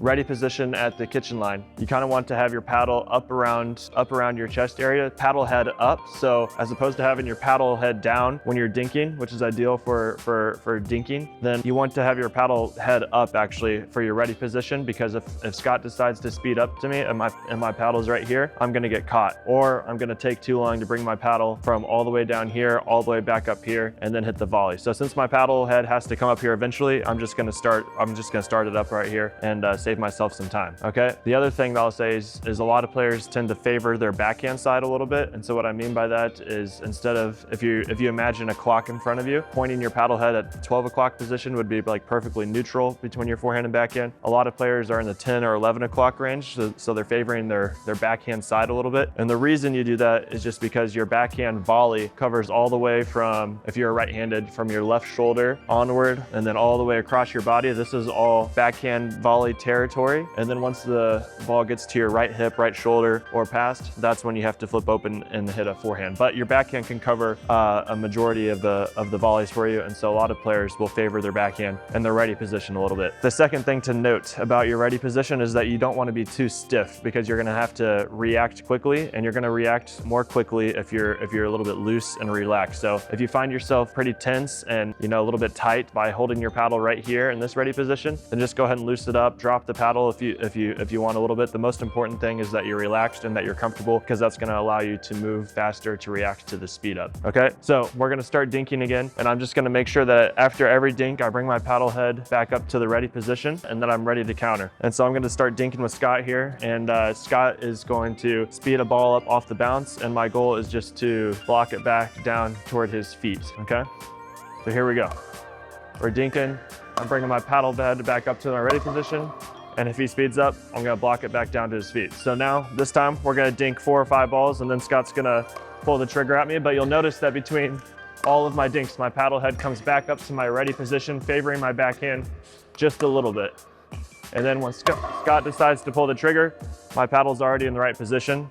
ready position at the kitchen line. You kind of want to have your paddle up around your chest area, paddle head up. So as opposed to having your paddle head down when you're dinking, which is ideal for dinking, then you want to have your paddle head up actually for your ready position, because if Scott decides to speed up to me and my paddle's right here, I'm gonna get caught, or I'm gonna take too long to bring my paddle from all the way down here, all the way back up here, and then hit the volley. So since my paddle head has to come up here eventually, I'm just gonna start it up right here and save myself some time, okay? The other thing that I'll say is a lot of players tend to favor their backhand side a little bit. And so what I mean by that is, instead of, if you imagine a clock in front of you, pointing your paddle head at 12 o'clock position would be like perfectly neutral between your forehand and backhand. A lot of players are in the 10 or 11 o'clock range, so they're favoring their backhand side a little bit. And the reason you do that is just because your backhand volley covers all the way from, if you're right-handed, from your left shoulder onward, and then all the way across your body. This is all backhand volley territory. And then once the ball gets to your right hip, right shoulder, or past, that's when you have to flip open and hit a forehand. But your backhand can cover a majority of the volleys for you, and so a lot of players will favor their backhand and their ready position a little bit. The second thing to note about your ready position is that you don't want to be too stiff, because you're going to have to react quickly, and you're going to react more quickly if you're a little bit loose and relaxed. So if you find yourself pretty tense and a little bit tight by holding your paddle right here in this ready position, then just go ahead and loosen it up, drop the paddle if you want a little bit. The most important thing is that you're relaxed and that you're comfortable, because that's going to allow you to move faster to react to the speed up. Okay, so we're going to start dinking again, and I'm just going to make sure that after every dink I bring my paddle head back up to the ready position, and then I'm ready to counter. And so I'm going to start dinking with Scott here, and Scott is going to speed a ball up off the bounce, and my goal is just to block it back down toward his feet. Okay, so here we go. We're dinking. I'm bringing my paddle head back up to my ready position, and if he speeds up, I'm gonna block it back down to his feet. So now, this time, we're gonna dink 4 or 5 balls, and then Scott's gonna pull the trigger at me, but you'll notice that between all of my dinks, my paddle head comes back up to my ready position, favoring my backhand just a little bit. And then when Scott decides to pull the trigger, my paddle's already in the right position,